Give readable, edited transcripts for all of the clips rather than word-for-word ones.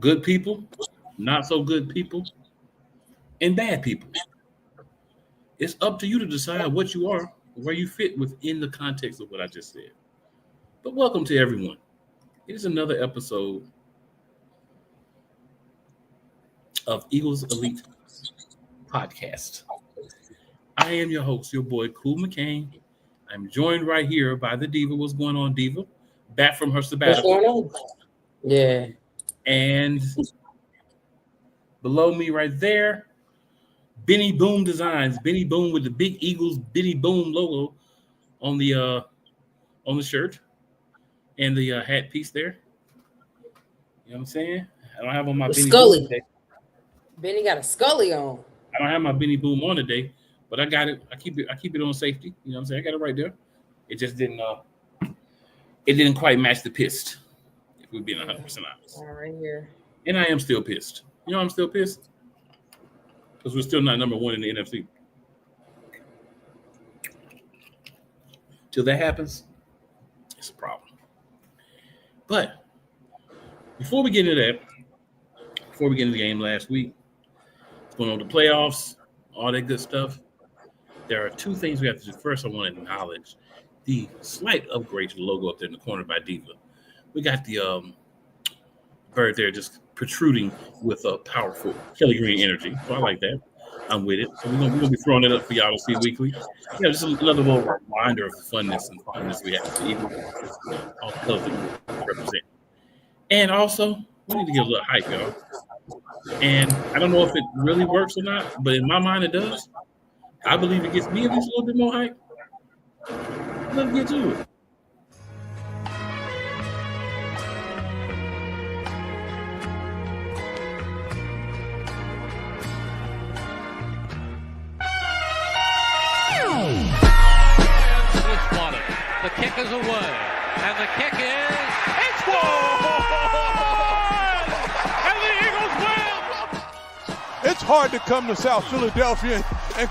good people, not so good people, and bad people. It's up to you to decide what you are, where you fit within the context of what I just said. But welcome to everyone. It is another episode of Eagles Elite Podcast. I am your host, your boy, Cool McCain. I'm joined right here by the Diva. What's going on, Diva? Back from her sabbatical. What's going on? Yeah. And below me right there, Benny Boom Designs. Benny Boom with the big Eagles Benny Boom logo on the shirt and the hat piece there. You know what I'm saying? I don't have on my Benny Scully. Boom today. Benny got a Scully on. I don't have my Benny Boom on today, but I got it. I keep it on safety. You know what I'm saying? I got it right there. It just didn't quite match the pissed, if we're being 100% honest. All right here. And I am still pissed. You know I'm still pissed? Because we're still not number one in the NFC. Till that happens, it's a problem. But before we get into that, before we get into the game last week, what's going on with the playoffs, all that good stuff, there are two things we have to do. First, I want to acknowledge the slight upgrade to the logo up there in the corner by Diva. We got the bird there just protruding with a powerful Kelly Green energy. So I like that. I'm with it. So we're gonna be throwing it up for y'all to see weekly. Yeah, just another little reminder of the funness and fondness we have for the Eagles. All the colors that we represent. And also, we need to get a little hype, y'all. And I don't know if it really works or not, but in my mind it does. I believe it gets me at least a little bit more hype. Let's get to it. The kick is away, and the kick is it's good! And the Eagles win! It's hard to come to South Philadelphia and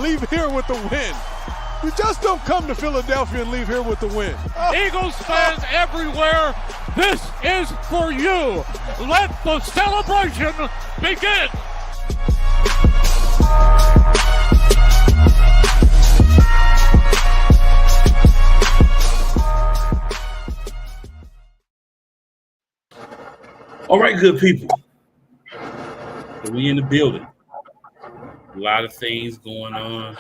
leave here with the win. You just don't come to Philadelphia and leave here with the win. Eagles fans everywhere, this is for you. Let the celebration begin. All right, good people. So we in the building. A lot of things going on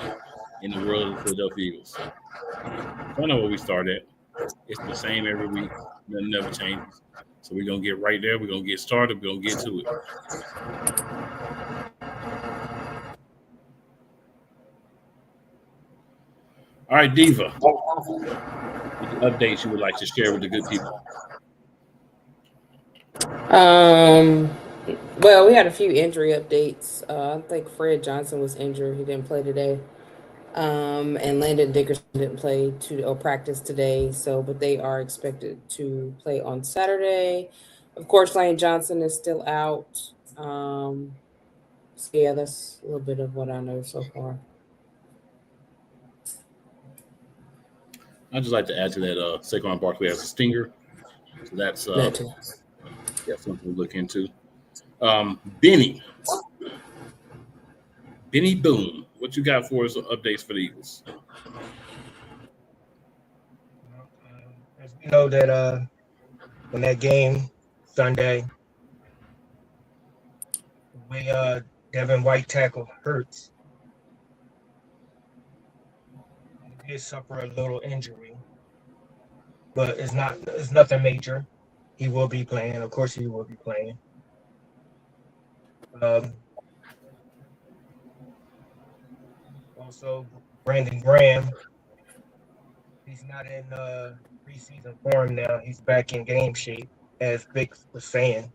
in the world of the Philadelphia Eagles. I know where we start at. It's the same every week. Nothing never changes. So we're going to get right there. We're going to get started. We're going to get to it. All right, Diva. Updates you would like to share with the good people. Well, we had a few injury updates. I think Fred Johnson was injured. He didn't play today. And Landon Dickerson didn't play practice today. But they are expected to play on Saturday. Of course, Lane Johnson is still out. So yeah, that's a little bit of what I know so far. I'd just like to add to that Saquon Barkley has a stinger. So that's something to look into. Benny Boom, what you got for us updates for the Eagles? As we know that in that game Sunday, Devin White tackle Hurts. He did suffer a little injury, but it's nothing major. He will be playing. Of course, he will be playing. Also, Brandon Graham. He's not in preseason form now. He's back in game shape, as Vic was saying.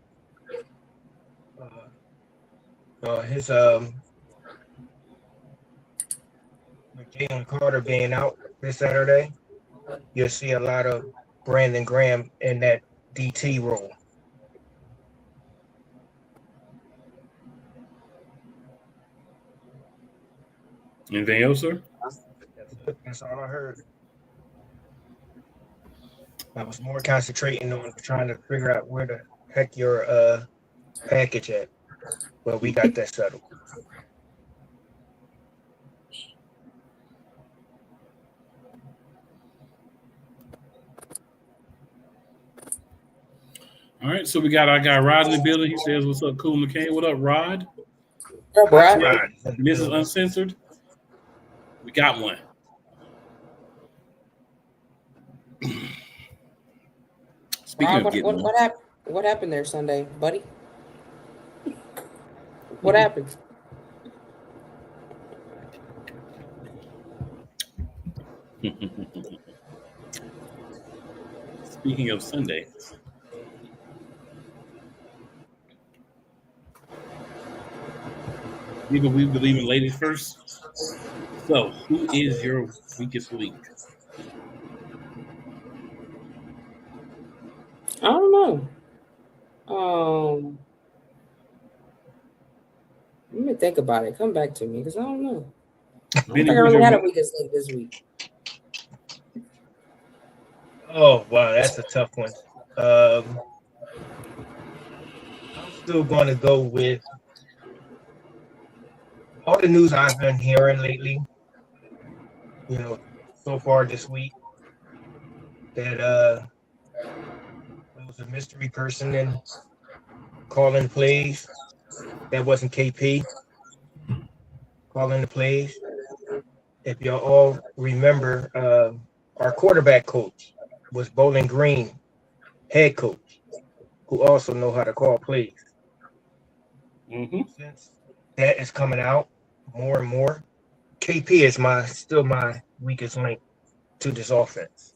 With Jalen Carter being out this Saturday, you'll see a lot of Brandon Graham in that DT role. Anything else, sir? That's all I heard. I was more concentrating on trying to figure out where the heck your package at. But we got that settled. All right, so we got our guy Rod in the building. He says, "What's up, Cool McCain? What up, Rod? Right. Mrs. Uncensored. We got one." Speaking Rob, of getting one, what happened there Sunday, buddy? What happened? speaking of Sunday, we believe in ladies first. So, who is your weakest link? I don't know. Let me think about it. Come back to me because I don't know. I don't think I really had a weakest link this week. Oh, wow, that's a tough one. I'm still going to go with all the news I've been hearing lately, so far this week, that there was a mystery person in calling the plays. That wasn't KP calling the plays. If y'all all remember, our quarterback coach was Bowling Green head coach, who also know how to call plays. Mm-hmm. Since that is coming out more and more, KP is still my weakest link to this offense.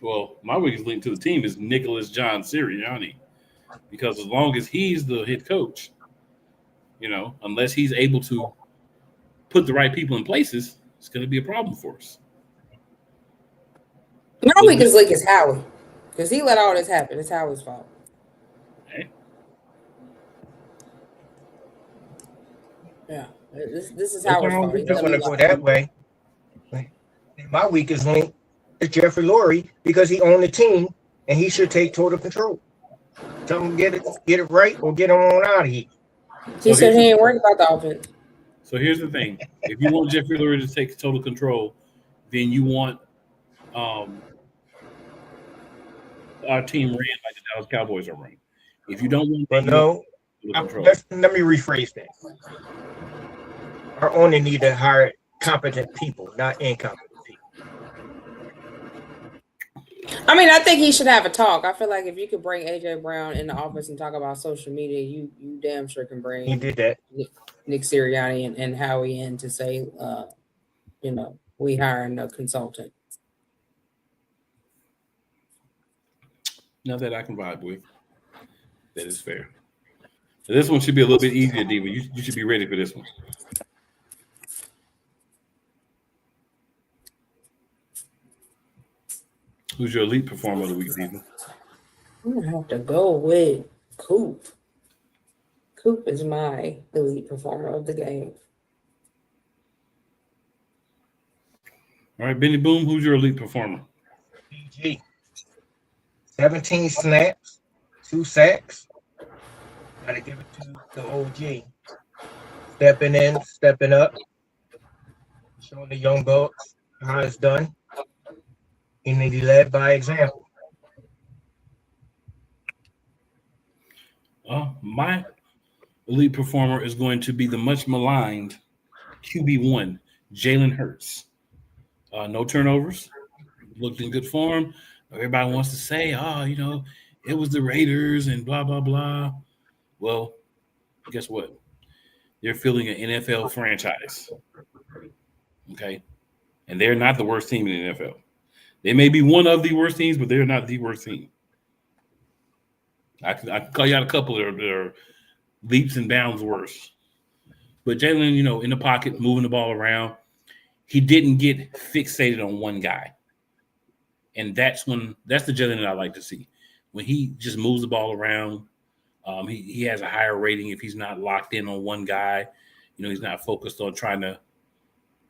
Well, my weakest link to the team is Nicholas John Sirianni, because as long as he's the head coach, unless he's able to put the right people in places, it's going to be a problem for us. My weakest link is Howie because he let all this happen. It's Howie's fault. Okay. Yeah, this is Howie's fault. I don't want to go that way. My weakest link is Jeffrey Lurie because he owned the team and he should take total control. Tell him get it right or get him on out of here. He said he ain't worried about the offense. So here's the thing: if you want Jeffrey Lurie to take total control, then you want our team ran like the Dallas Cowboys are running. If you don't want, let me rephrase that. Our owner need to hire competent people, not incompetent people. I mean, I think he should have a talk. I feel like if you could bring AJ Brown in the office and talk about social media, you damn sure can bring. He did that. Nick Sirianni and Howie in to say, we hiring a consultant. Now that I can vibe with, that is fair. So this one should be a little bit easier, Diva. You should be ready for this one. Who's your elite performer of the week, Diva? I'm gonna have to go with Coop. Coop is my elite performer of the game. All right, Benny Boom, who's your elite performer? PG. 17 snaps, 2 sacks. Gotta give it to the OG. Stepping in, stepping up, showing the young bucks how it's done. He need to be led by example. My elite performer is going to be the much maligned QB1, Jalen Hurts. No turnovers, looked in good form. Everybody wants to say, it was the Raiders and blah, blah, blah. Well, guess what? They're filling an NFL franchise. Okay? And they're not the worst team in the NFL. They may be one of the worst teams, but they're not the worst team. I can call you out a couple that are leaps and bounds worse. But Jalen, in the pocket, moving the ball around, he didn't get fixated on one guy. And that's the Jalen that I like to see. When he just moves the ball around, he has a higher rating if he's not locked in on one guy. He's not focused on trying to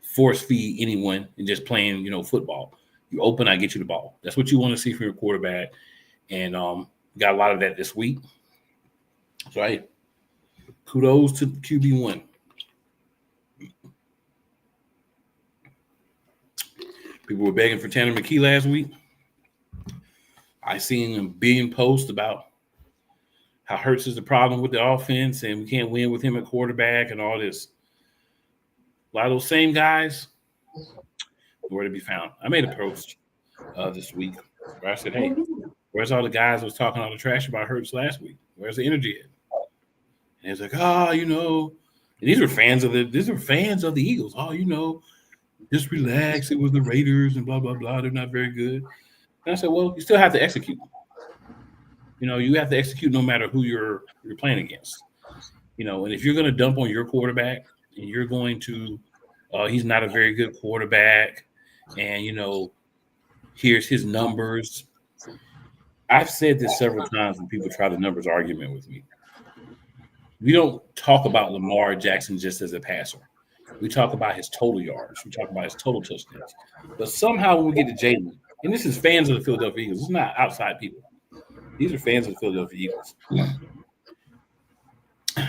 force feed anyone and just playing, football. You open, I get you the ball. That's what you want to see from your quarterback. And got a lot of that this week. So, hey, kudos to QB1. People were begging for Tanner McKee last week. I seen a billion posts about how Hurts is the problem with the offense and we can't win with him at quarterback and all this. A lot of those same guys, where to be found. I made a post this week where I said, hey, where's all the guys that was talking all the trash about Hurts last week? Where's the energy at? And it's like, and these are fans of the Eagles. Just relax. It was the Raiders and blah, blah, blah. They're not very good. And I said, well, you still have to execute. You have to execute no matter who you're playing against. And if you're going to dump on your quarterback and you're going to he's not a very good quarterback and, here's his numbers. I've said this several times when people try the numbers argument with me. We don't talk about Lamar Jackson just as a passer. We talk about his total yards. We talk about his total touchdowns. But somehow when we get to Jalen, and this is fans of the Philadelphia Eagles, it's not outside people. These are fans of the Philadelphia Eagles.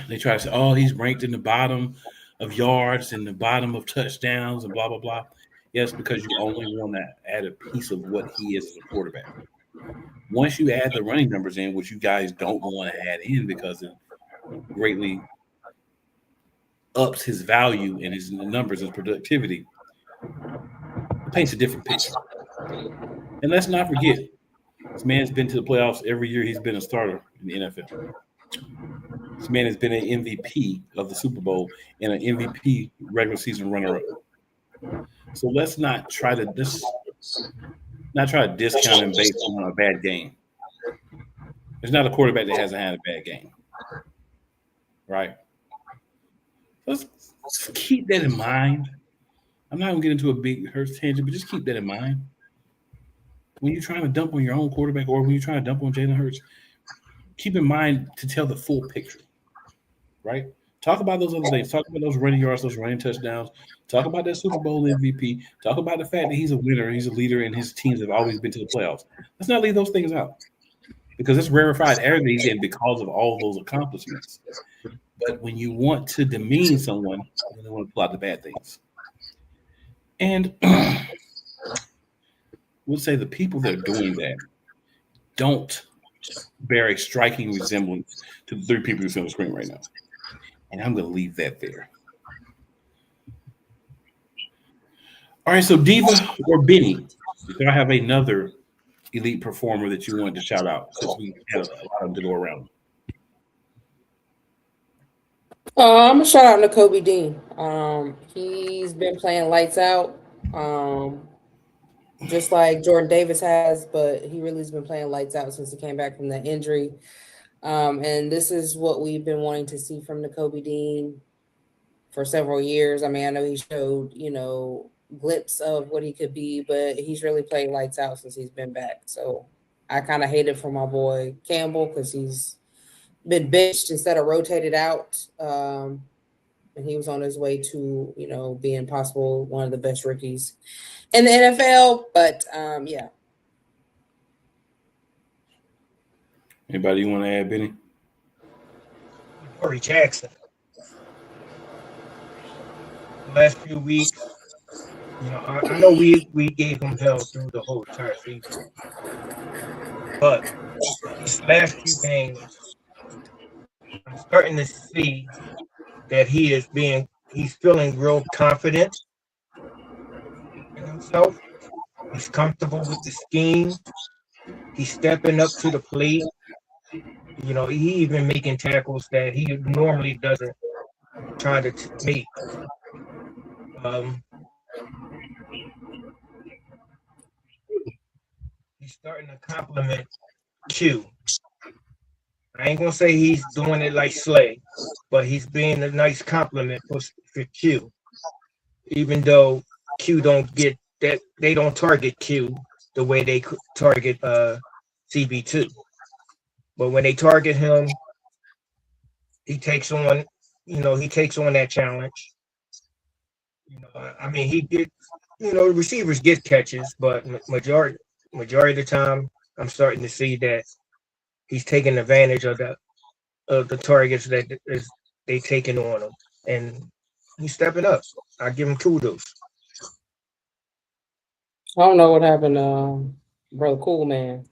They try to say, he's ranked in the bottom of yards and the bottom of touchdowns and blah, blah, blah. Yes, because you only want to add a piece of what he is as a quarterback. Once you add the running numbers in, which you guys don't want to add in because it greatly ups his value and his numbers and productivity, it paints a different picture. And let's not forget, this man's been to the playoffs every year he's been a starter in the NFL. This man has been an MVP of the Super Bowl and an MVP regular season runner-up. So let's not try to discount him based on a bad game. There's not a quarterback that hasn't had a bad game, right? Let's keep that in mind. I'm not going to get into a big Hurts tangent, but just keep that in mind. When you're trying to dump on your own quarterback or when you're trying to dump on Jalen Hurts, keep in mind to tell the full picture, right? Talk about those other things. Talk about those running yards, those running touchdowns. Talk about that Super Bowl MVP. Talk about the fact that he's a winner, he's a leader, and his teams have always been to the playoffs. Let's not leave those things out because it's rarefied air that he's in because of all of those accomplishments. But when you want to demean someone, you want to pull out the bad things. And we'll say the people that are doing that don't bear a striking resemblance to the three people you see on the screen right now. And I'm going to leave that there. All right, so Diva or Benny, do I have another elite performer that you wanted to shout out since we had a lot of them to go around? I'm gonna shout out to Kobe Dean. He's been playing lights out, just like Jordan Davis has, but he really has been playing lights out since he came back from that injury. And this is what we've been wanting to see from the Kobe Dean for several years. I mean, I know he showed, glimpse of what he could be, but he's really played lights out since he's been back. So I kind of hate it for my boy Campbell because he's been benched instead of rotated out. And he was on his way to, being possible one of the best rookies in the NFL. But yeah. Anybody you want to add, Benny? Corey Jackson. Last few weeks, I know we gave him hell through the whole entire season, but these last few games, I'm starting to see that he's feeling real confident in himself. He's comfortable with the scheme. He's stepping up to the plate. He even making tackles that he normally doesn't try to make. He's starting to compliment Q. I ain't gonna say he's doing it like Slay, but he's being a nice compliment for Q. Even though Q don't get that, they don't target Q the way they target CB2. But when they target him, he takes on that challenge. He gets, receivers get catches, but majority of the time, I'm starting to see that he's taking advantage of of the targets that they taking on him, and he's stepping up. I give him kudos. I don't know what happened, brother Cool Man.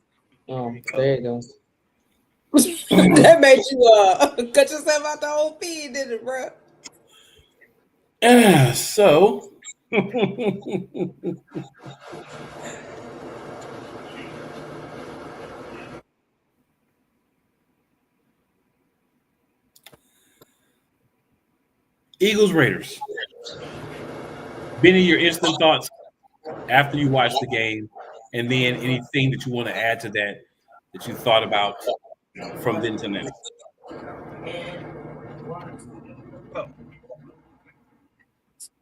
Oh, there you go. That made you cut yourself out the whole feed, didn't it, bro? So Eagles Raiders. Benny, your instant thoughts after you watched the game, and then anything that you want to add to that you thought about from then to now.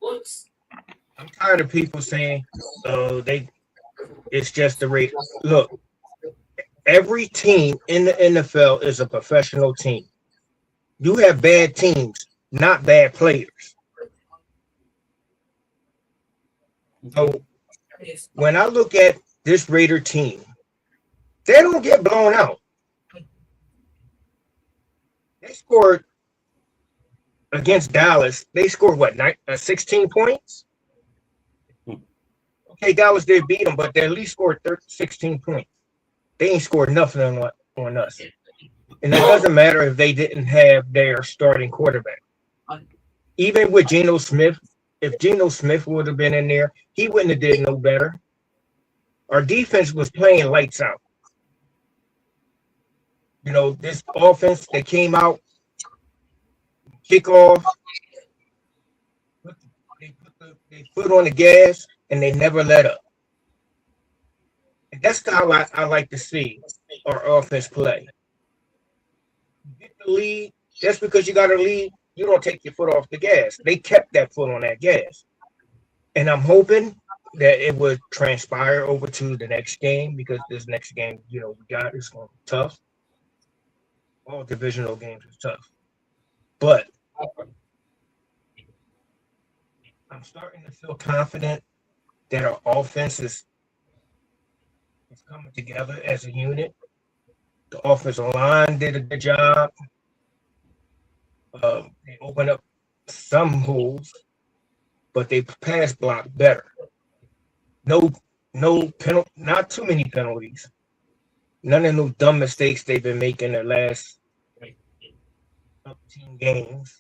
Well, I'm tired of people saying, "Oh, it's just the Raiders." Look, every team in the NFL is a professional team. You have bad teams, not bad players. So when I look at this Raider team, they don't get blown out. They scored against Dallas. They scored what, 16 points? Okay, Dallas did beat them, but they at least scored 16 points. They ain't scored nothing on us. And it doesn't matter if they didn't have their starting quarterback. Even with Geno Smith, if Geno Smith would have been in there, he wouldn't have did no better. Our defense was playing lights out. You know, this offense that came out, kickoff, they put their foot on the gas, and they never let up. And that's how I like to see our offense play. You get the lead, just because you got a lead, you don't take your foot off the gas. They kept that foot on that gas. And I'm hoping that it would transpire over to the next game, because this next game, we got is going to be tough. All divisional games is tough. But I'm starting to feel confident that our offense is coming together as a unit. The offensive line did a good job. They opened up some holes, but they pass block better. No penalty, not too many penalties. None of those dumb mistakes they've been making the last 15 games.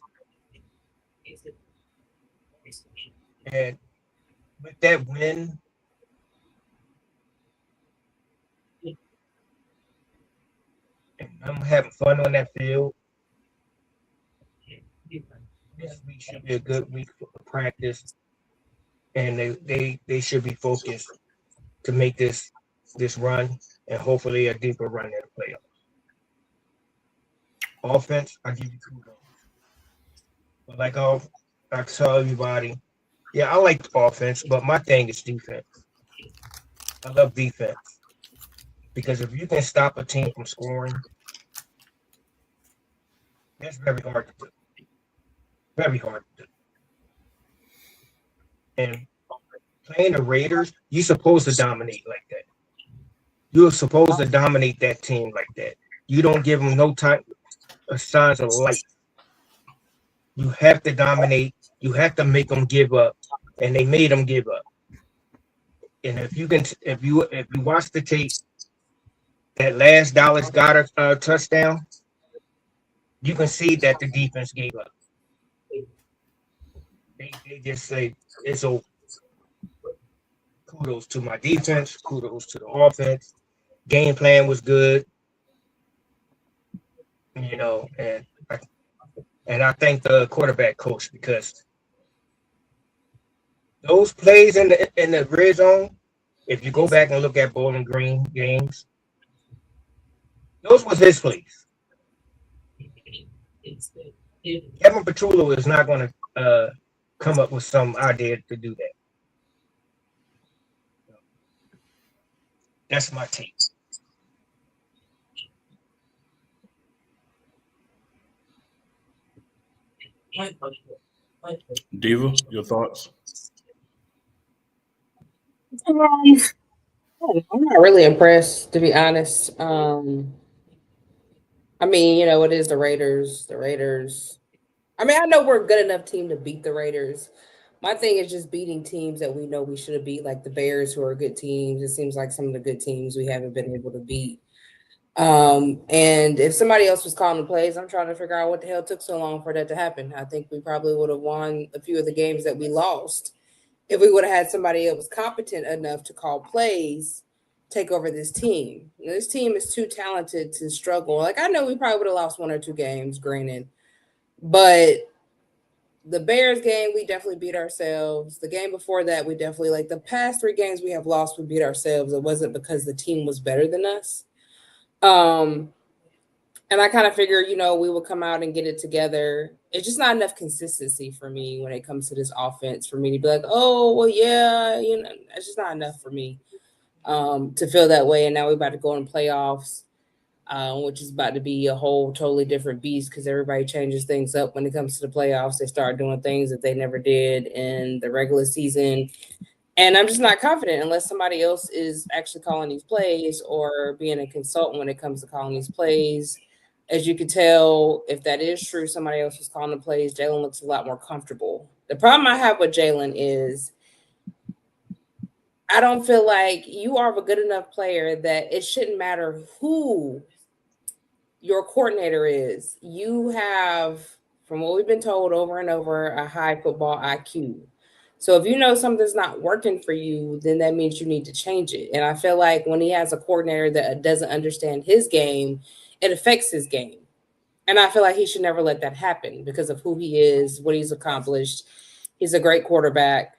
And with that win, and I'm having fun on that field. This week should be a good week for practice, and they should be focused to make this run, and hopefully a deeper run in the playoffs. Offense, I give you kudos. But like I tell everybody, yeah, I like offense, but my thing is defense. I love defense, because if you can stop a team from scoring, that's very hard to do. Very hard to do. And playing the Raiders, you're supposed to dominate like that. You're supposed to dominate that team like that. You don't give them no time, signs of life. You have to dominate. You have to make them give up, and they made them give up. And if you watch the tape, that last Dallas got a touchdown, you can see that the defense gave up. They just say it's over. Kudos to my defense. Kudos to the offense. Game plan was good. And I thank the quarterback coach, because those plays in the red zone, if you go back and look at Bowling Green games, those was his plays. Kevin Petrulo is not going to come up with some idea to do that. That's my take. Diva, your thoughts? I'm not really impressed, to be honest. I I mean, you know, it is the Raiders. The Raiders. I mean, I know we're a good enough team to beat the Raiders. My thing is just beating teams that we know we should have beat, like the Bears, who are good teams. It seems like some of the good teams we haven't been able to beat. And if somebody else was calling the plays, I'm trying to figure out what the hell took so long for that to happen. I think we probably would have won a few of the games that we lost if we would have had somebody that was competent enough to call plays, take over this team. This team is too talented to struggle. Like, I know we probably would have lost 1 or 2 games, granted, but the Bears game, we definitely beat ourselves. The game before that, we definitely, like, the past 3 games we have lost, we beat ourselves. It wasn't because the team was better than us. And I kind of figure, you know, we will come out and get it together. It's just not enough consistency for me when it comes to this offense for me to be like, oh, well, yeah, you know, it's just not enough for me to feel that way. And now we're about to go in playoffs, which is about to be a whole totally different beast because everybody changes things up when it comes to the playoffs. They start doing things that they never did in the regular season. And I'm just not confident unless somebody else is actually calling these plays or being a consultant when it comes to calling these plays. As you can tell, if that is true, somebody else is calling the plays, Jalen looks a lot more comfortable. The problem I have with Jalen is I don't feel like you are a good enough player that it shouldn't matter who your coordinator is. You have, from what we've been told over and over, a high football IQ. So if you know something's not working for you, then that means you need to change it. And I feel like when he has a coordinator that doesn't understand his game, it affects his game. And I feel like he should never let that happen because of who he is, what he's accomplished. He's a great quarterback.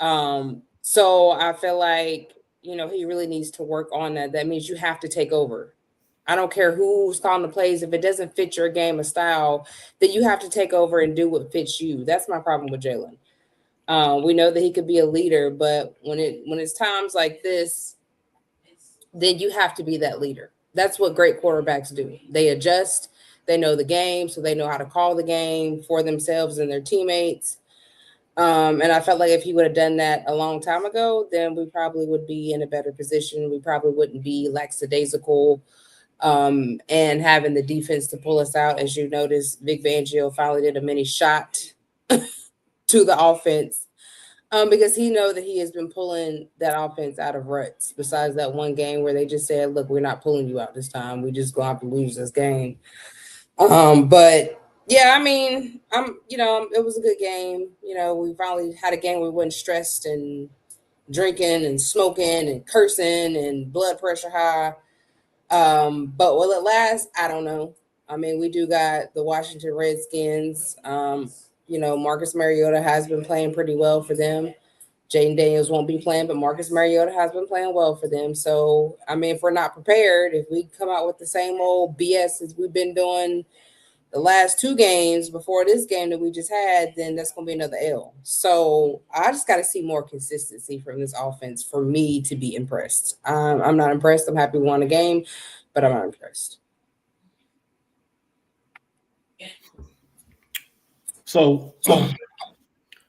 So I feel like, you know, he really needs to work on that. That means you have to take over. I don't care who's calling the plays. If it doesn't fit your game or style, then you have to take over and do what fits you. That's my problem with Jalen. We know that he could be a leader, but when it's times like this, then you have to be that leader. That's what great quarterbacks do. They adjust. They know the game, so they know how to call the game for themselves and their teammates. And I felt like if he would have done that a long time ago, then we probably would be in a better position. We probably wouldn't be lackadaisical and having the defense to pull us out. As you notice, Vic Fangio finally did a mini shot to the offense because he know that he has been pulling that offense out of ruts. Besides that one game where they just said, look, we're not pulling you out this time. We just going to have to lose this game. But yeah, I mean, it was a good game. You know, we finally had a game where we weren't stressed and drinking and smoking and cursing and blood pressure high. But will it last? I don't know. I mean, we do got the Washington Redskins. You know, Marcus Mariota has been playing pretty well for them. Jaden Daniels won't be playing, but Marcus Mariota has been playing well for them. So, I mean, if we're not prepared, if we come out with the same old BS as we've been doing the last 2 games before this game that we just had, then that's going to be another L. So I just got to see more consistency from this offense for me to be impressed. I'm not impressed. I'm happy we won a game, but I'm not impressed. So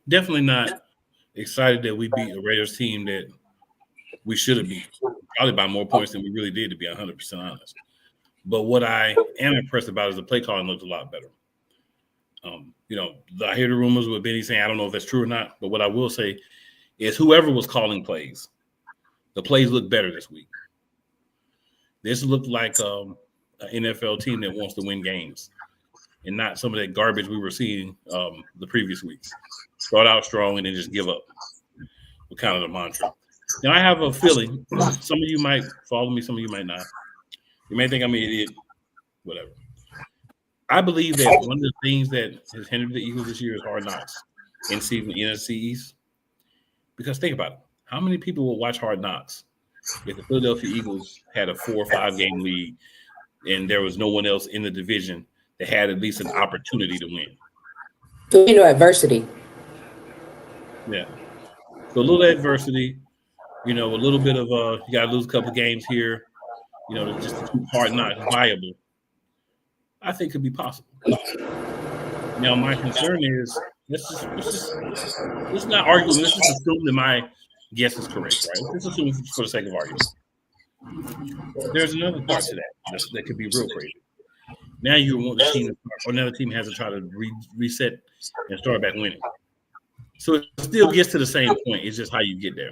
definitely not excited that we beat a Raiders team that we should have beat, probably by more points than we really did, to be 100% honest. But what I am impressed about is the play calling looks a lot better. You know, I hear the rumors with Benny saying, I don't know if that's true or not, but what I will say is whoever was calling plays, the plays look better this week. This looked like an NFL team that wants to win games and not some of that garbage we were seeing the previous weeks. Start out strong and then just give up. With kind of the mantra. Now, I have a feeling some of you might follow me, some of you might not. You may think I'm an idiot, whatever. I believe that one of the things that has hindered the Eagles this year is hard knocks in season NFC East. Because think about it. How many people will watch Hard Knocks if the Philadelphia Eagles had a 4 or 5 game lead and there was no one else in the division that had at least an opportunity to win? So, you know, adversity. Yeah. So a little adversity, you know, a little bit of you got to lose a couple games here, you know, just to keep Hard Knocks viable. I think could be possible. Now, my concern is let's not argue. Let's just assume that my guess is correct, right? Let's assume for the sake of argument. There's another part to that could be real crazy. Now you want the team, or another team has to try to reset and start back winning. So it still gets to the same point. It's just how you get there.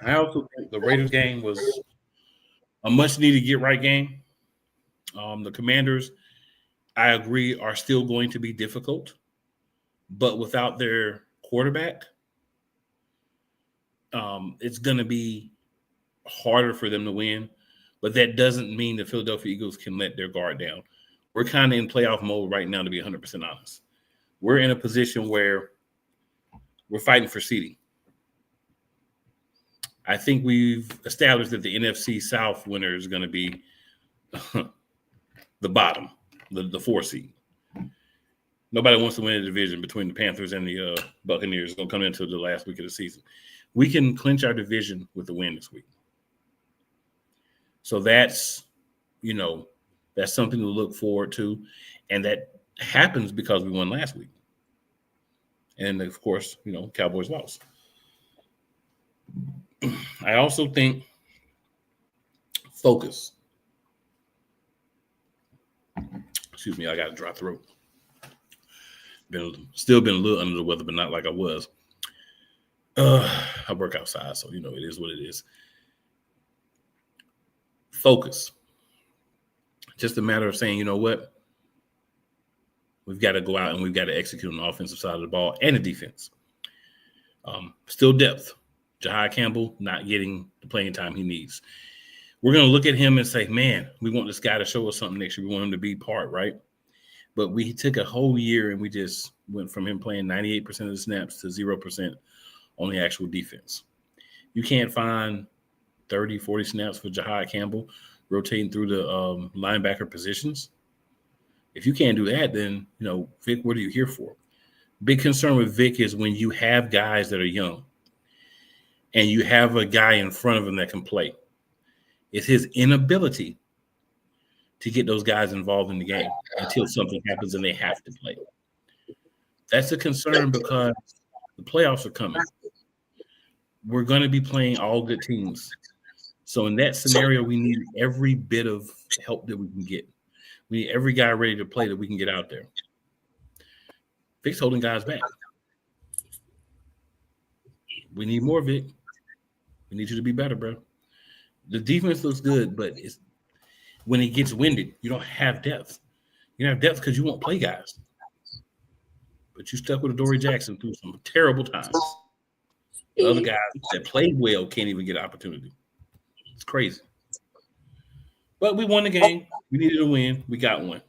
I also think the Raiders game was a much-needed get-right game. The Commanders, I agree, are still going to be difficult, but without their quarterback, it's going to be harder for them to win. But that doesn't mean the Philadelphia Eagles can let their guard down. We're kind of in playoff mode right now, to be 100% honest. We're in a position where we're fighting for seeding. I think we've established that the NFC South winner is going to be the bottom, the 4 seed. Nobody wants to win a division between the Panthers and the Buccaneers. It's going to come into the last week of the season. We can clinch our division with the win this week. So that's, that's something to look forward to. And that happens because we won last week. And, of course, Cowboys lost. I also think focus. Excuse me, I got a dry throat. Still been a little under the weather, but not like I was. I work outside, so it is what it is. Focus. Just a matter of saying, you know what? We've got to go out and we've got to execute on the offensive side of the ball and the defense. Still depth. Jahai Campbell not getting the playing time he needs. We're going to look at him and say, man, we want this guy to show us something next year. We want him to be part, right? But we took a whole year and we just went from him playing 98% of the snaps to 0% on the actual defense. You can't find 30, 40 snaps for Jahai Campbell rotating through the linebacker positions. If you can't do that, then, Vic, what are you here for? Big concern with Vic is when you have guys that are young and you have a guy in front of him that can play. It's his inability to get those guys involved in the game until something happens and they have to play. That's a concern because the playoffs are coming. We're going to be playing all good teams. So in that scenario, we need every bit of help that we can get. We need every guy ready to play that we can get out there. Vic's holding guys back. We need more, Vic. We need you to be better, bro. The defense looks good, but when it gets winded, you don't have depth. You don't have depth because you won't play guys. But you stuck with Adoree Jackson through some terrible times. The other guys that played well can't even get an opportunity. It's crazy. But we won the game. We needed a win. We got one.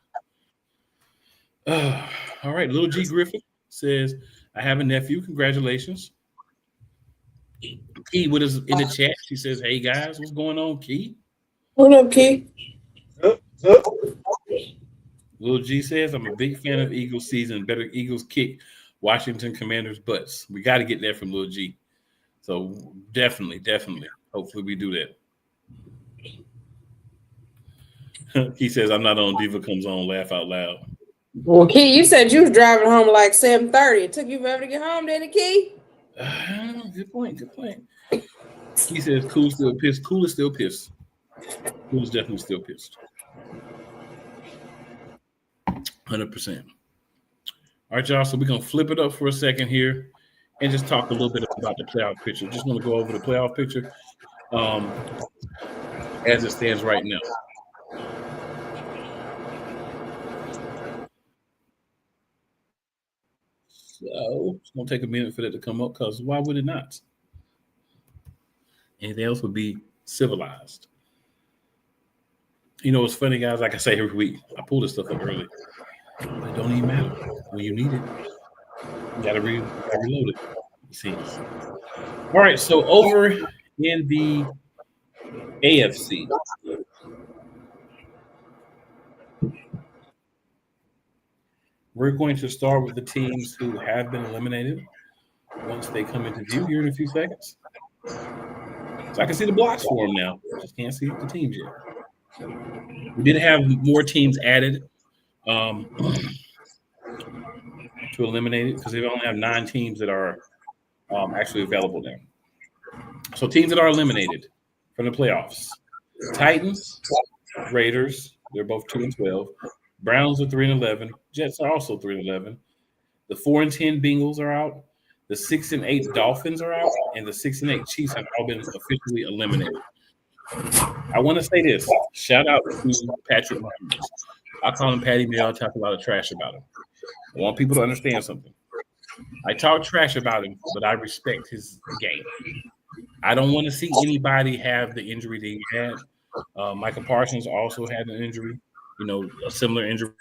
All right. Little G Griffin says, I have a nephew. Congratulations. Key with us in the chat. She says, hey, guys, what's going on, Key? What up, Key? Little G says, I'm a big fan of Eagles season. Better Eagles kick Washington Commanders' butts. We got to get that from Little G. So definitely. Hopefully we do that. He says, I'm not on. Diva comes on. Laugh out loud. Well, Key, you said you was driving home like 7:30. It took you forever to get home, didn't it, Key? Good point. He says, Cool still pissed. Cool is still pissed. Cool is definitely still pissed. 100%. All right, y'all. So we're going to flip it up for a second here and just talk a little bit about the playoff picture. Just want to go over the playoff picture as it stands right now. So it's going to take a minute for that to come up because why would it not? Anything else would be civilized. It's funny, guys. Like I say every week, I pull this stuff up early. But it don't even matter. When you need it, you got to reload it. You see. All right, so over in the AFC, we're going to start with the teams who have been eliminated once they come into view here in a few seconds. So I can see the blocks for them now. Just can't see the teams yet. We did have more teams added to eliminate it because they only have 9 teams that are actually available now. So teams that are eliminated from the playoffs. Titans, Raiders, they're both 2-12. Browns are 3-11. Jets are also 3-11. The 4-10 Bengals are out. The 6-8 Dolphins are out, and the 6-8 Chiefs have all been officially eliminated. I want to say this. Shout out to Patrick Mahomes. I call him Patty Mill. I talk a lot of trash about him. I want people to understand something. I talk trash about him, but I respect his game. I don't want to see anybody have the injury that he had. Michael Parsons also had an injury, a similar injury.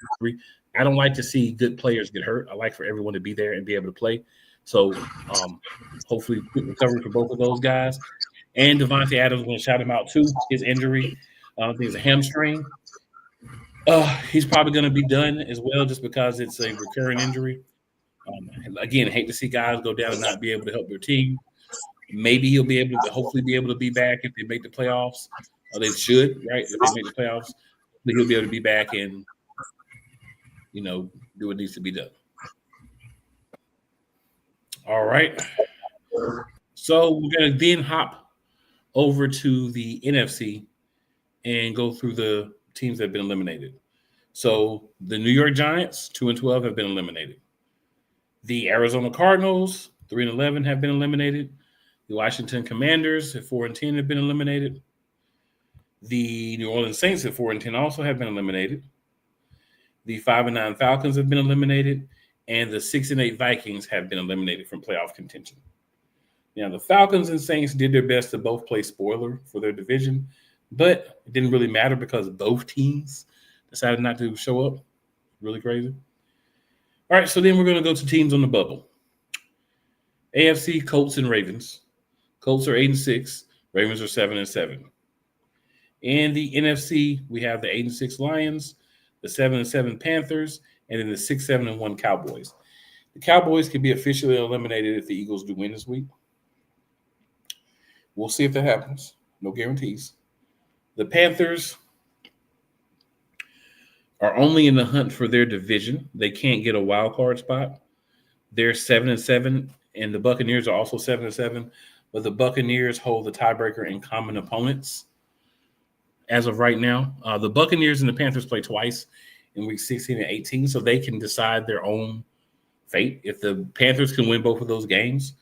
I don't like to see good players get hurt. I like for everyone to be there and be able to play. So hopefully quick recovery for both of those guys. And Devontae Adams, we're going to shout him out too. His injury, I think it's a hamstring. He's probably going to be done as well just because it's a recurring injury. Again, I hate to see guys go down and not be able to help their team. Maybe he'll be able to hopefully be able to be back if they make the playoffs. They should, right? If they make the playoffs, but he'll be able to be back and, do what needs to be done. All right. So we're going to then hop over to the NFC and go through the teams that have been eliminated. So the New York Giants, 2-12, have been eliminated. The Arizona Cardinals, 3-11, have been eliminated. The Washington Commanders at 4-10 have been eliminated. The New Orleans Saints at 4-10 also have been eliminated. The 5-9 Falcons have been eliminated, and the 6-8 Vikings have been eliminated from playoff contention. Now, the Falcons and Saints did their best to both play spoiler for their division, but it didn't really matter because both teams decided not to show up. Really crazy. All right, so then we're going to go to teams on the bubble. AFC, Colts and Ravens. Colts are 8-6. Ravens are 7-7. In the NFC, we have the 8-6 Lions, the 7-7 Panthers, and then the 6-7-1 Cowboys. The Cowboys can be officially eliminated if the Eagles do win this week. We'll see if that happens. No guarantees. The Panthers are only in the hunt for their division. They can't get a wild card spot. They're 7-7, and the Buccaneers are also 7-7, but the Buccaneers hold the tiebreaker in common opponents as of right now. The Buccaneers and the Panthers play twice in week 16 and 18, so they can decide their own fate. If the Panthers can win both of those games,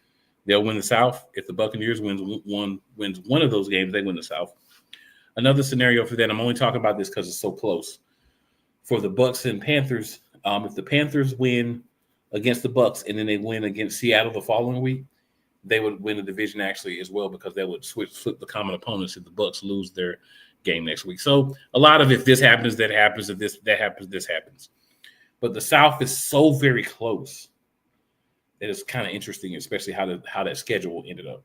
they'll win the South. If the Buccaneers wins one of those games, they win the South. Another scenario for that, I'm only talking about this because it's so close. For the Bucs and Panthers, if the Panthers win against the Bucs and then they win against Seattle the following week, they would win the division actually as well because they would flip the common opponents if the Bucs lose their game next week. So a lot of if this happens, that happens. If that happens, this happens. But the South is so very close that it's kind of interesting, especially how that schedule ended up.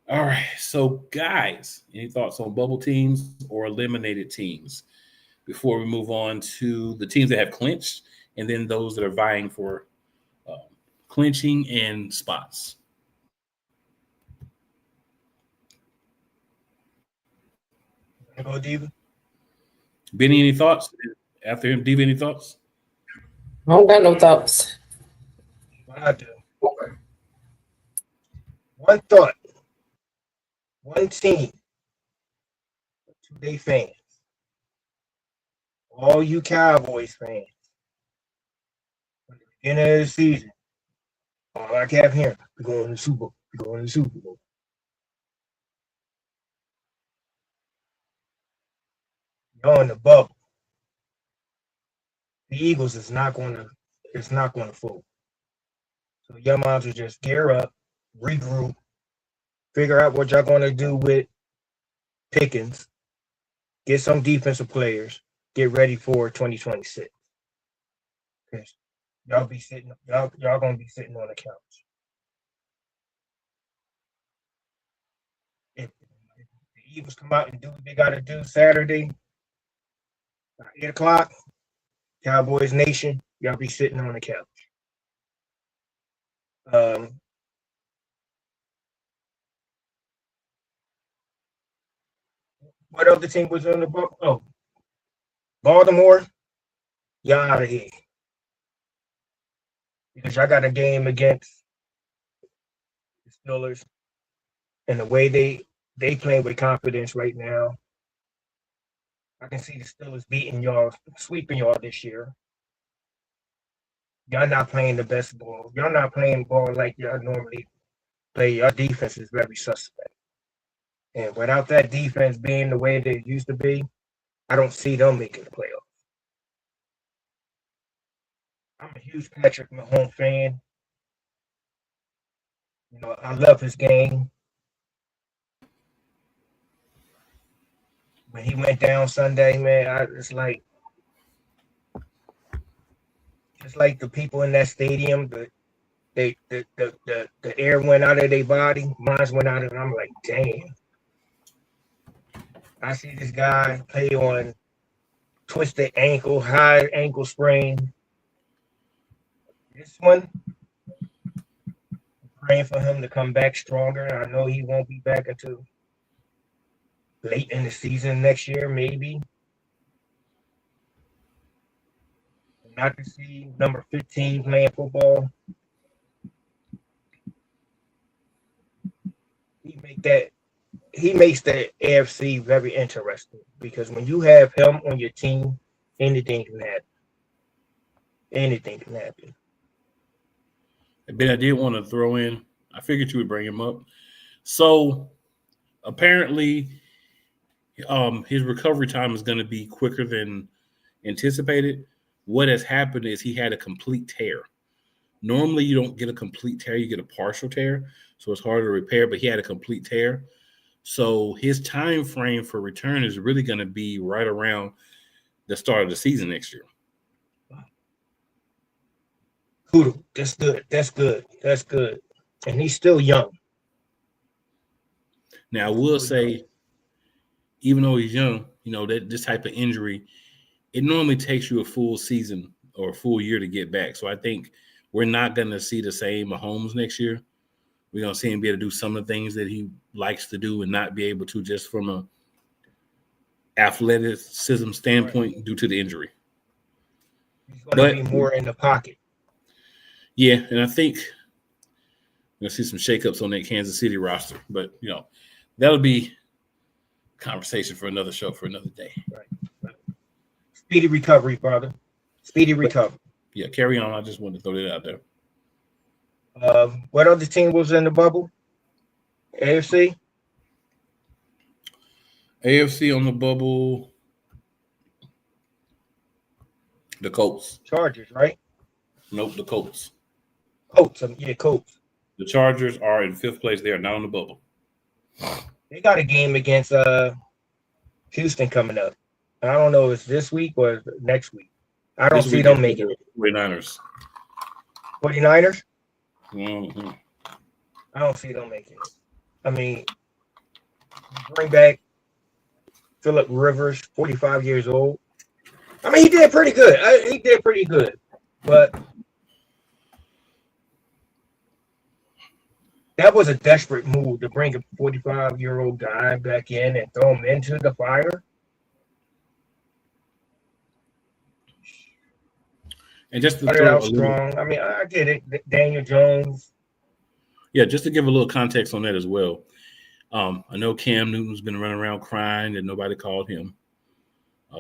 All right, so guys, any thoughts on bubble teams or eliminated teams before we move on to the teams that have clinched and then those that are vying for clinching and spots? Go, Diva. Benny, any thoughts? After him, Diva, any thoughts? I don't got no thoughts. I do. One thought. One team. Two-day fans. All you Cowboys fans. At the beginning of the season, all I kept hearing, we're going to the Super Bowl. We're going to the Super Bowl. You're in the bubble. The Eagles is not going to fold. So y'all might as well just gear up, regroup, figure out what y'all going to do with Pickens, get some defensive players, get ready for 2026. Because y'all going to be sitting on the couch. If the Eagles come out and do what they got to do Saturday, 8 o'clock, Cowboys Nation, y'all be sitting on the couch. What other team was on the book? Oh, Baltimore, y'all out of here. Because y'all got a game against the Steelers. And the way they they playing with confidence right now. I can see the Steelers beating y'all, sweeping y'all this year. Y'all not playing the best ball. Y'all not playing ball like y'all normally play. Your defense is very suspect. And without that defense being the way they used to be, I don't see them making the playoffs. I'm a huge Patrick Mahomes fan. You know, I love his game. When he went down Sunday, man, it's like the people in that stadium, the air went out of their body, mine went out, and I'm like, damn. I see this guy play on twisted ankle, high ankle sprain. This one, I'm praying for him to come back stronger. I know he won't be back until late in the season next year, maybe. Not to see number 15 playing football. He makes the AFC very interesting because when you have him on your team, anything can happen. Anything can happen. Ben, I did want to throw in, I figured you would bring him up. So apparently his recovery time is going to be quicker than anticipated. What has happened is he had a complete tear. Normally you don't get a complete tear, you get a partial tear. So it's harder to repair, but he had a complete tear. So his time frame for return is really going to be right around the start of the season next year. Cool. That's good. That's good. That's good. And he's still young. Now, I will say, even though he's young, you know, that this type of injury, it normally takes you a full season or a full year to get back. So I think we're not going to see the same Mahomes next year. We're going to see him be able to do some of the things that he likes to do and not be able to just from a athleticism standpoint due to the injury. He's going to be more in the pocket. Yeah, and I think we're going to see some shakeups on that Kansas City roster. But, you know, that'll be a conversation for another show for another day. Right. Speedy recovery, brother. Speedy recovery. Yeah, carry on. I just wanted to throw that out there. What other team was in the bubble? AFC? AFC on the bubble. The Colts. Chargers, right? Nope, the Colts. Colts. The Chargers are in fifth place. They are not on the bubble. They got a game against Houston coming up. I don't know if it's this week or next week. I don't see them making it. 49ers. 49ers? Mm-hmm. I don't see them making it. I mean, bring back Phillip Rivers, 45 years old. I mean, he did pretty good. But that was a desperate move to bring a 45-year-old guy back in and throw him into the fire. And just to throw out strong. I mean, I get it. Daniel Jones. Yeah, just to give a little context on that as well. I know Cam Newton's been running around crying that nobody called him.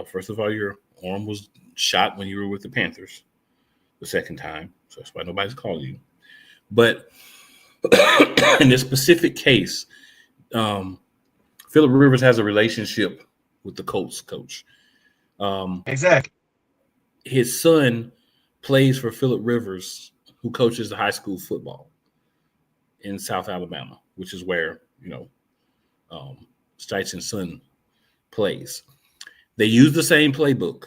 First of all, your arm was shot when you were with the Panthers the second time. So that's why nobody's called you. But in this specific case, Phillip Rivers has a relationship with the Colts coach. Exactly. His son plays for Phillip Rivers, who coaches the high school football in South Alabama, which is where, you know, Steich's son plays. They use the same playbook,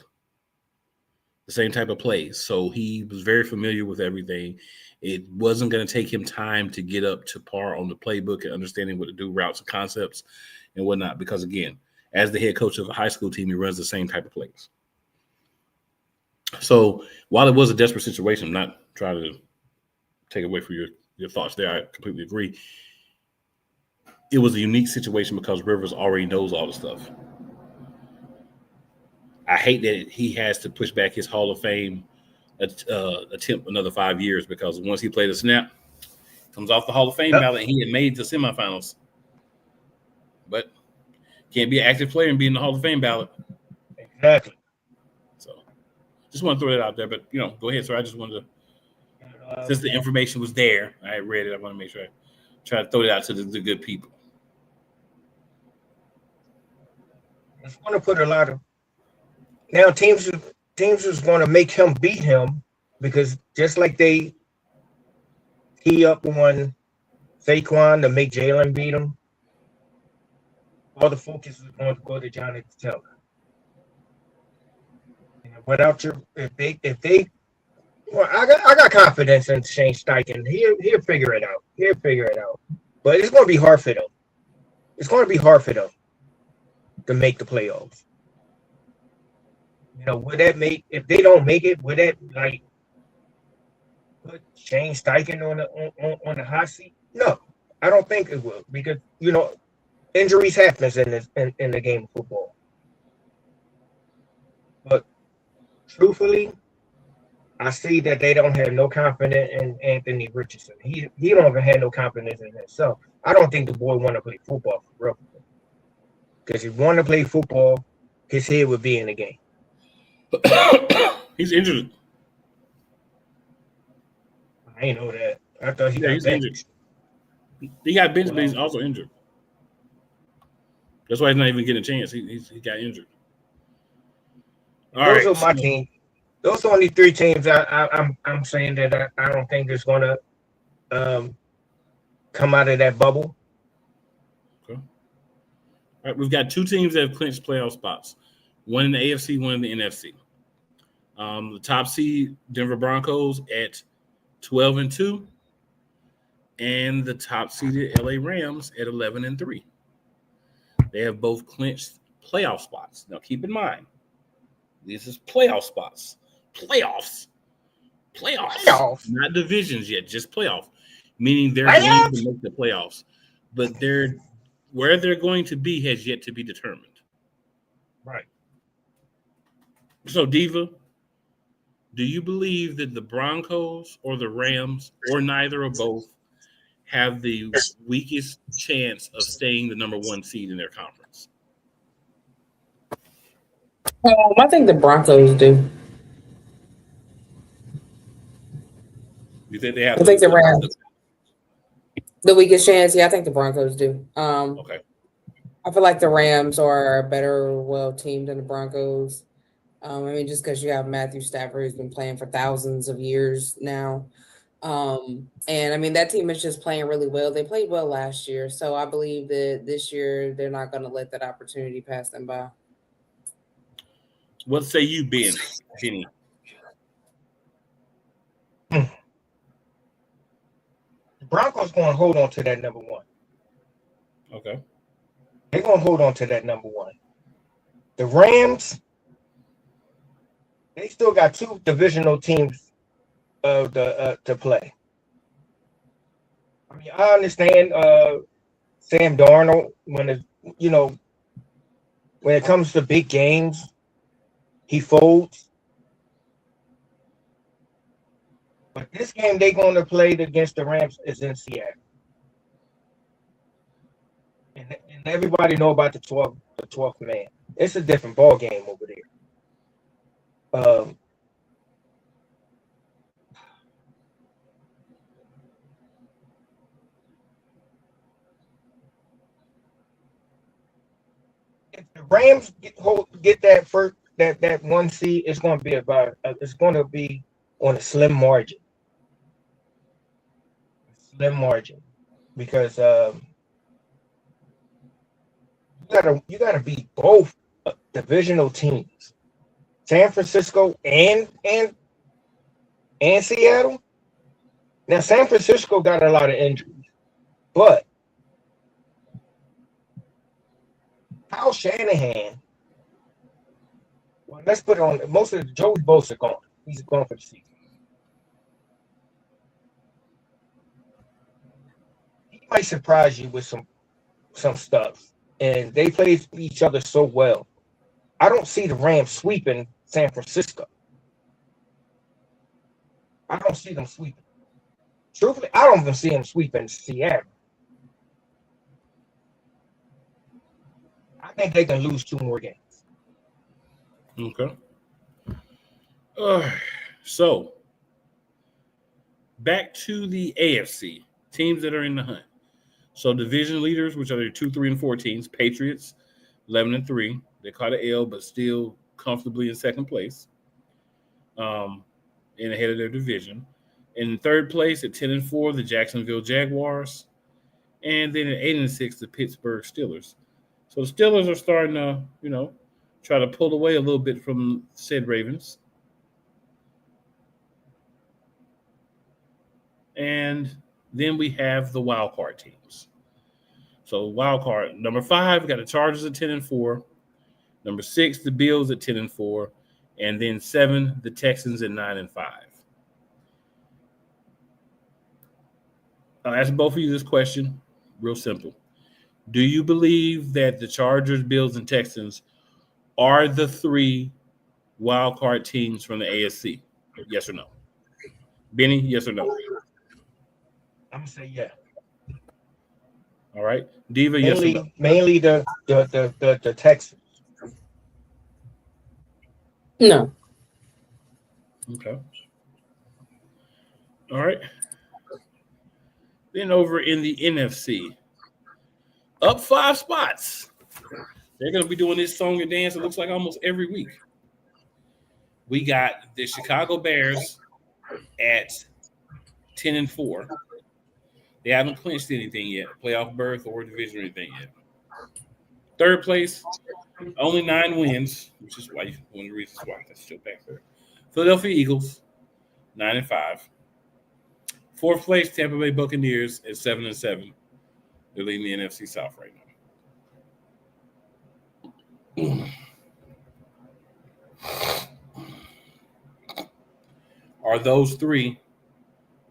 the same type of plays. So he was very familiar with everything. It wasn't going to take him time to get up to par on the playbook and understanding what to do, routes and concepts and whatnot. Because, again, as the head coach of a high school team, he runs the same type of plays. So while it was a desperate situation, I'm not trying to take away from your thoughts there. I completely agree. It was a unique situation because Rivers already knows all the stuff. I hate that he has to push back his Hall of Fame attempt another 5 years because once he played a snap, comes off the Hall of Fame ballot, and he had made the semifinals. but can't be an active player and be in the Hall of Fame ballot. Exactly. So just want to throw that out there. But, go ahead, sir. I just wanted to, since the information was there, I read it. I want to make sure I try to throw it out to the good people. It's going to put a lot of now teams is going to make him beat him because just like they key up on Saquon to make Jalen beat him, all the focus is going to go to Johnny Taylor. Without if they well, I got confidence in Shane Steichen. He'll figure it out. But it's going to be hard for them. To make the playoffs. Would that make if they don't make it? Would that put Shane Steichen on the hot seat? No, I don't think it will because injuries happen in the game of football. But truthfully, I see that they don't have no confidence in Anthony Richardson. He don't even have no confidence in himself. I don't think the boy want to play football for real. Because if he wanted to play football, his head would be in the game. He's injured. I ain't know that. I thought he's injured. He got benched, but he's also injured. That's why he's not even getting a chance. He got injured. Those are my teams. Those are only 3 teams I'm saying that I don't think is going to come out of that bubble. All right, we've got 2 teams that have clinched playoff spots. One in the AFC, one in the NFC. The top seed, Denver Broncos at 12-2, and the top seeded LA Rams at 11-3. They have both clinched playoff spots. Now, keep in mind, this is playoff spots. Playoffs, not divisions yet, just playoff. Meaning they're going to make the playoffs, but where they're going to be has yet to be determined. Right. So, Diva, do you believe that the Broncos or the Rams or neither or both have the weakest chance of staying the number 1 seed in their conference? I think the Broncos do. You think they have? I think the Rams. The weakest chance, yeah, I think the Broncos do. Okay. I feel like the Rams are a better, team than the Broncos. Just because you have Matthew Stafford, who's been playing for thousands of years now. That team is just playing really well. They played well last year, so I believe that this year they're not going to let that opportunity pass them by. What say you, Benny? The Broncos going to hold on to that number 1. Okay. They're going to hold on to that number 1. The Rams, they still got 2 divisional teams to play. I understand Sam Darnold when it comes to big games, he folds. But this game they're going to play against the Rams is in Seattle. And everybody know about the 12th man. It's a different ball game over there. If the Rams get that 1 seed, it's going to be on a slim margin. Because you gotta beat both divisional teams, San Francisco and Seattle. Now San Francisco got a lot of injuries, but Kyle Shanahan. Well, let's put it on. Most of Joey Bosa gone. He's gone for the season. He might surprise you with some stuff. And they play each other so well. I don't see the Rams sweeping San Francisco. I don't see them sweeping. Truthfully, I don't even see them sweeping Seattle. I think they can lose 2 more games. Okay. So back to the AFC teams that are in the hunt. So division leaders, which are the 2, 3, and 4 teams, Patriots, 11-3. They caught an L, but still comfortably in second place, and ahead of their division. In third place at 10-4, the Jacksonville Jaguars, and then at 8-6, the Pittsburgh Steelers. So the Steelers are starting to, try to pull away a little bit from said Ravens. And then we have the wild card teams. So wild card number 5, we got the Chargers at 10-4. Number 6, the Bills at 10-4, and then 7, the Texans at 9-5. I'll ask both of you this question, real simple. Do you believe that the Chargers, Bills, and Texans are the 3 wild card teams from the AFC? Yes or no? Benny, yes or no? I'm gonna say yeah. All right, Diva, yes or no? Mainly the Texans. No. Okay. All right. Then over in the NFC, up 5 spots. They're going to be doing this song and dance, it looks like, almost every week. We got the Chicago Bears at 10-4. They haven't clinched anything yet, playoff berth or division or anything yet. Third place, only 9 wins, which is why one of the reasons why that's still back there. Philadelphia Eagles, 9-5. Fourth place, Tampa Bay Buccaneers at 7-7. They're leading the NFC South right now. Are those 3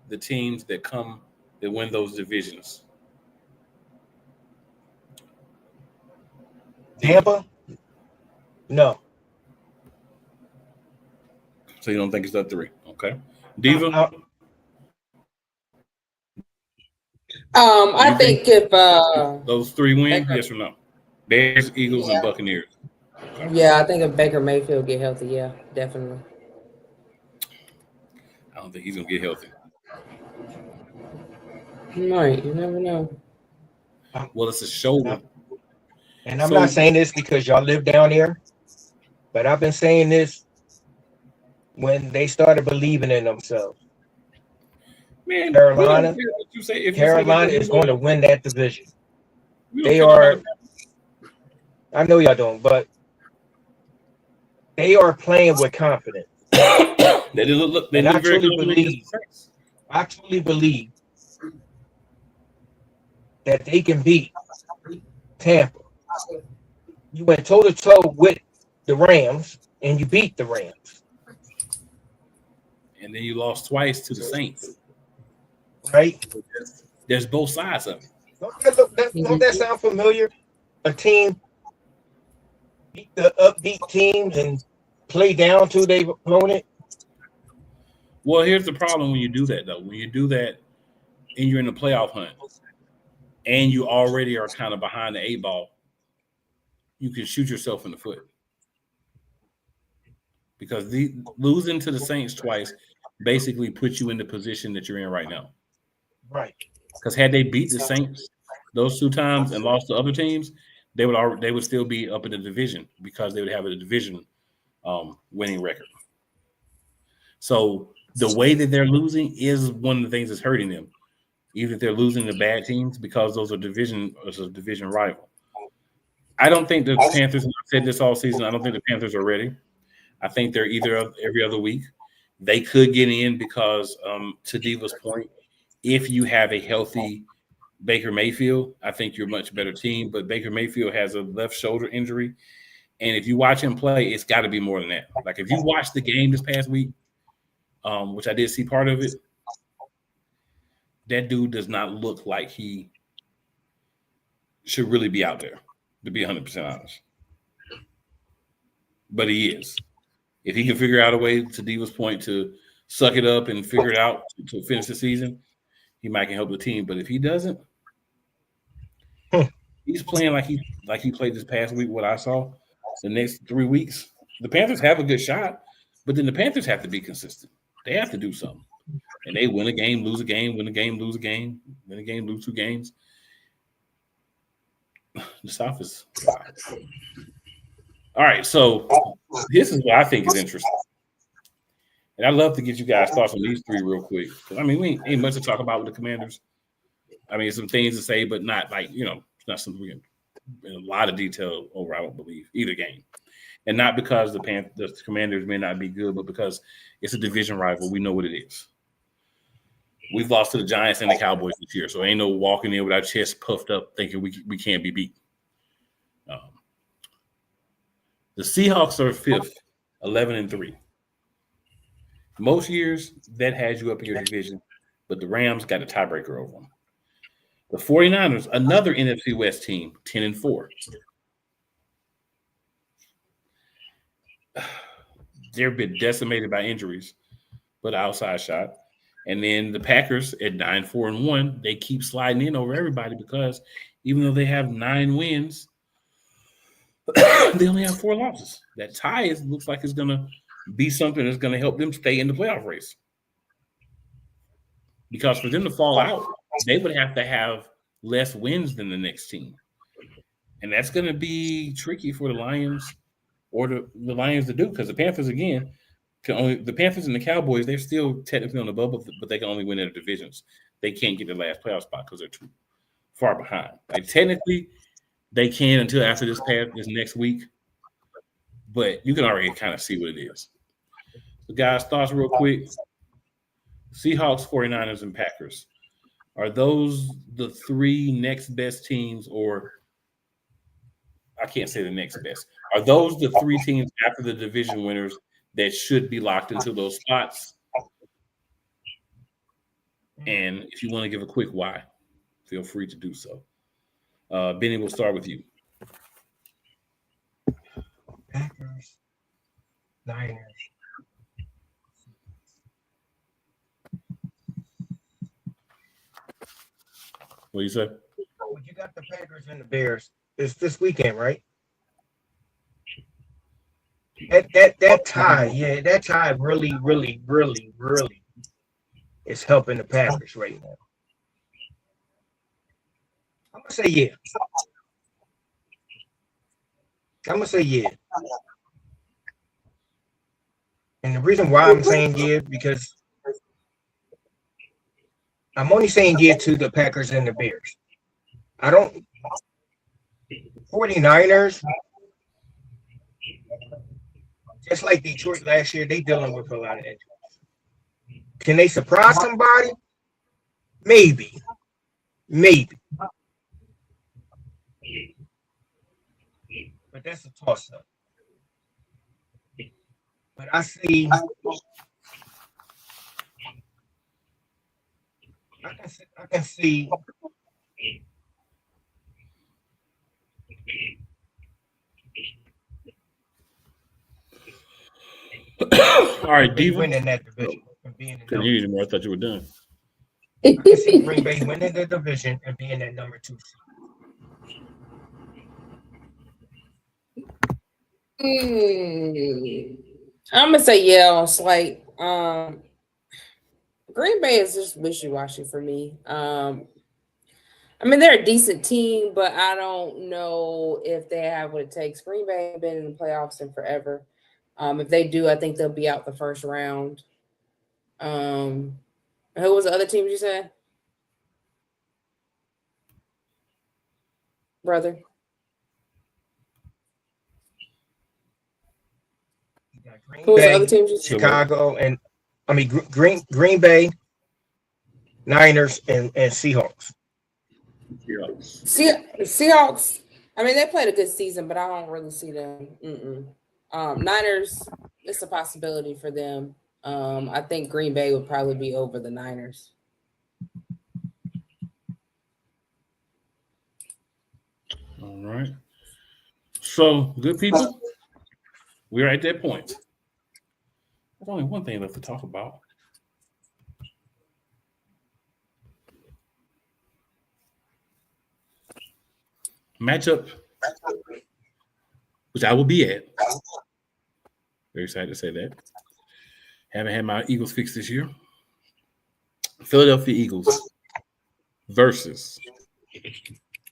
the teams that win those divisions? Tampa? No. So you don't think it's the 3? Okay. Diva? I think if those 3 win, Baker, yes or no? Bears, Eagles, and Buccaneers. Okay. Yeah, I think if Baker Mayfield get healthy, yeah, definitely. I don't think he's gonna get healthy. Right, you never know. Well, it's a shoulder. And I'm not saying this because y'all live down here, but I've been saying this when they started believing in themselves. Man, Carolina is going to win that division. They are. I know y'all don't, but they are playing with confidence. They look I truly believe that they can beat Tampa. You went toe-to-toe with the Rams, and you beat the Rams. And then you lost twice to the Saints. Right? There's both sides of it. Don't that sound familiar? A team beat the upbeat teams and play down to their opponent. Well, here's the problem when you do that, though. When you do that and you're in the playoff hunt and you already are kind of behind the 8 ball, you can shoot yourself in the foot. Because losing to the Saints twice basically puts you in the position that you're in right now. Right. Because had they beat the Saints those 2 times and lost to other teams, they would still be up in the division because they would have a division winning record. So the way that they're losing is one of the things that's hurting them. Even if they're losing to bad teams, because those are division rival. I don't think the Panthers, I've said this all season, I don't think the Panthers are ready. I think they're either every other week. They could get in because, to Diva's point, if you have a healthy Baker Mayfield, I think you're a much better team. But Baker Mayfield has a left shoulder injury. And if you watch him play, it's got to be more than that. Like if you watch the game this past week, which I did see part of it, that dude does not look like he should really be out there, to be 100% honest. But he is. If he can figure out a way, to Diva's point, to suck it up and figure it out to finish the season, he might can help the team. But if he doesn't, he's playing like he played this past week, what I saw, the next 3 weeks, the Panthers have a good shot, but then the Panthers have to be consistent. They have to do something. And they win a game, lose a game, win a game, lose a game, win a game, lose 2 games. The South is wild. All right, so this is what I think is interesting. And I'd love to get you guys' thoughts on these 3 real quick. Because, I mean, we ain't much to talk about with the Commanders. I mean, some things to say, but not like, it's not something we can in a lot of detail over, I don't believe, either game. And not because the Commanders may not be good, but because it's a division rival. We know what it is. We've lost to the Giants and the Cowboys this year, so ain't no walking in with our chest puffed up thinking we can't be beat. The Seahawks are 5th, 11-3. Most years, that has you up in your division, but the Rams got a tiebreaker over them. The 49ers, another NFC West team, 10-4. They've been decimated by injuries, but outside shot. And then the Packers at 9-4-1, they keep sliding in over everybody because even though they have 9 wins, they only have 4 losses. That tie looks like it's going to be something that's going to help them stay in the playoff race. Because for them to fall out, they would have to have less wins than the next team. And that's going to be tricky for the Lions or the Lions to do because the Panthers, again, the Panthers and the Cowboys, they're still technically on the bubble, but they can only win their divisions. They can't get the last playoff spot because they're too far behind. Like technically, they can until after this next week, but you can already kind of see what it is. So, guys, thoughts real quick. Seahawks, 49ers, and Packers. Are those the 3 next best teams, or I can't say the next best. Are those the 3 teams after the division winners that should be locked into those spots? And if you want to give a quick why, feel free to do so. Benny, we'll start with you. Packers, Niners. What do you say? Oh, you got the Packers and the Bears. It's this weekend, right? That tie, that tie really is helping the Packers right now. I'm gonna say yeah. And the reason why I'm saying yeah, because I'm only saying yeah to the Packers and the Bears. 49ers, just like Detroit last year, they dealing with a lot of injuries. Can they surprise somebody? Maybe. But that's a toss-up. But I can see All right, Diva. winning that division and being the number. I thought you were done. I can see Green Bay winning the division and being that number 2 seed. I'm gonna say yeah on slight. Green Bay is just wishy-washy for me. I mean, they're a decent team, but I don't know if they have what it takes. Green Bay have been in the playoffs in forever. If they do, I think they'll be out the first round. Who was the other team you said? Brother? Who was the other team you said? Chicago and Green Bay, Niners, and Seahawks. Seahawks. I mean, they played a good season, but I don't really see them. Niners, it's a possibility for them. I think Green Bay would probably be over the Niners. All right. So, good people, we're at that point. There's only one thing left to talk about. matchup, which I will be at. Very excited to say that. Haven't had my Eagles fixed this year. Philadelphia Eagles versus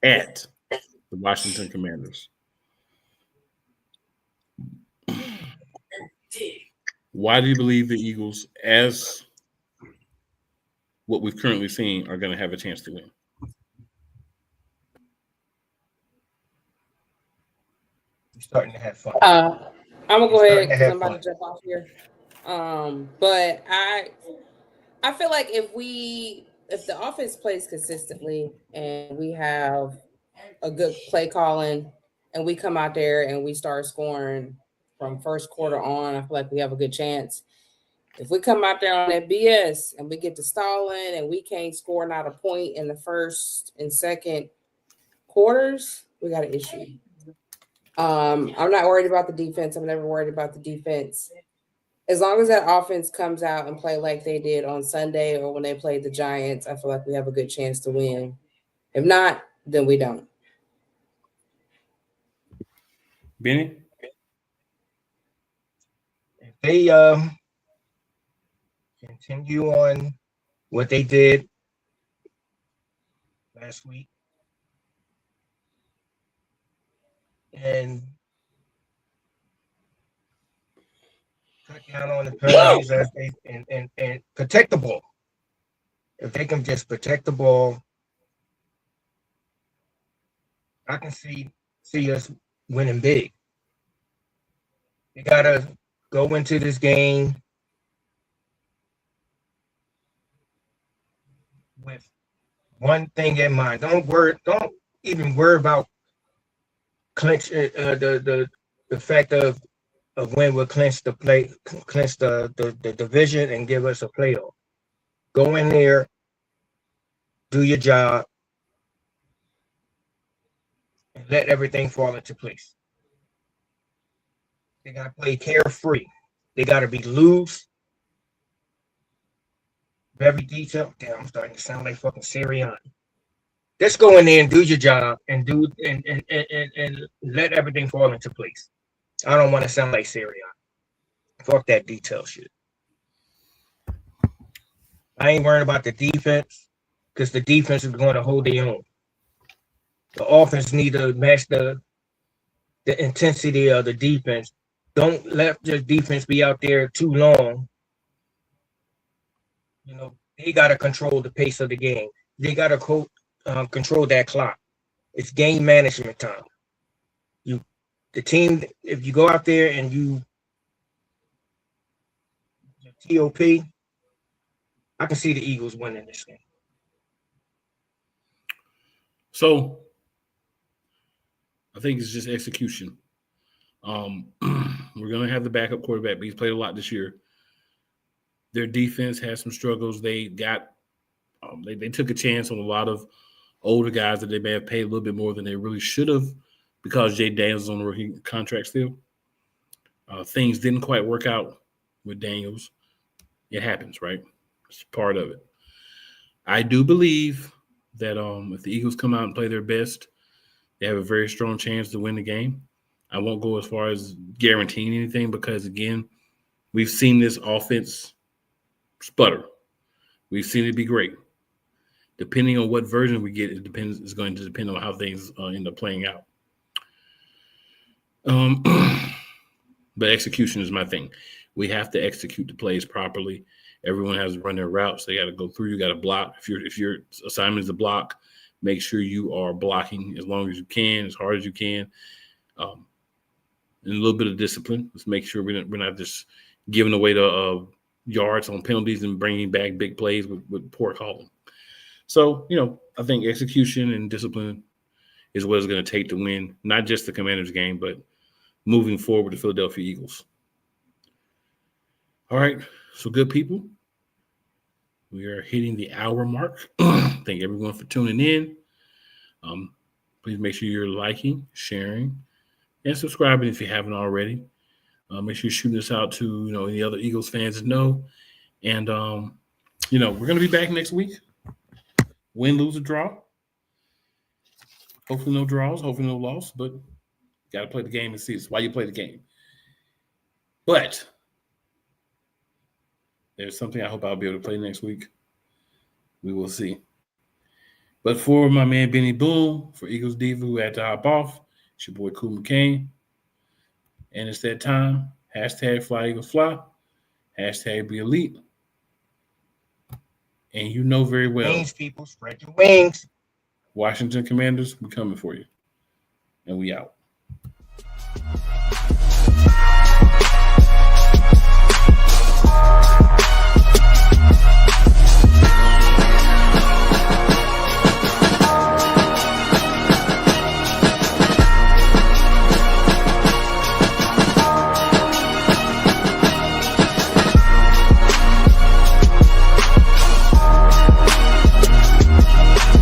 at the Washington Commanders. Why do you believe the Eagles, as what we've currently seen, are going to have a chance to win? You're starting to have fun. I'm gonna go ahead because I'm about fun. to jump off here. But I feel like if the offense plays consistently and we have a good play calling and we come out there and we start scoring from first quarter on, I feel like we have a good chance. If we come out there on that BS and we get to stalling and we can't score not a point in the first and second quarters, we got an issue. I'm not worried about the defense. I'm never worried about the defense. As long as that offense comes out and play like they did on Sunday or when they played the Giants, I feel like we have a good chance to win. If not, then we don't. Benny? If they continue on what they did last week and cut down on the penalties as they and protect the ball. If they can just protect the ball, I can see us winning big. They gotta go into this game with one thing in mind. Don't even worry about clinch the fact of when we'll clinch the division and give us a playoff. Go in there, do your job, and let everything fall into place. They gotta play carefree. They gotta be loose. Very detailed. Damn, I'm starting to sound like fucking Sirianni. Just go in there and do your job and let everything fall into place. I don't want to sound like Sirianni. Fuck that detail shit. I ain't worried about the defense because the defense is going to hold their own. The offense need to match the intensity of the defense. Don't let the defense be out there too long. You know, they got to control the pace of the game. They got to control that clock. It's game management time. The team, if you go out there and you TOP, I can see the Eagles winning this game. So I think it's just execution. We're going to have the backup quarterback, but he's played a lot this year. Their defense has some struggles. They got they took a chance on a lot of older guys that they may have paid a little bit more than they really should have because Jay Daniels is on the rookie contract still. Things didn't quite work out with Daniels. It happens, right? It's part of it. I do believe that if the Eagles come out and play their best, they have a very strong chance to win the game. I won't go as far as guaranteeing anything because, again, we've seen this offense sputter. We've seen it be great. Depending on what version we get, it's going to depend on how things end up playing out. But execution is my thing. We have to execute the plays properly. Everyone has to run their routes. They got to go through. You got to block. If your assignment is to block, make sure you are blocking as long as you can, as hard as you can. And a little bit of discipline. Let's make sure we're not just giving away the yards on penalties and bringing back big plays with poor calling. So, I think execution and discipline is what it's going to take to win, not just the Commanders game, but moving forward the Philadelphia Eagles. All right. So, good people, we are hitting the hour mark. Thank everyone for tuning in. Please make sure you're liking, sharing, and subscribing if you haven't already. Make sure you're shooting this out to, any other Eagles fans that know. And, we're going to be back next week. Win, lose, or draw. Hopefully no draws, hopefully no loss, but you got to play the game and see. It's why you play the game. But there's something I hope I'll be able to play next week. We will see. But for my man Benny Bull, for Eagles Diva who had to hop off, it's your boy Cool McCain. And it's that time. Hashtag Fly Eagles Fly. Hashtag Be Elite. And you know very well. Wings, people, spread your wings. Washington Commanders, we coming for you. And we out.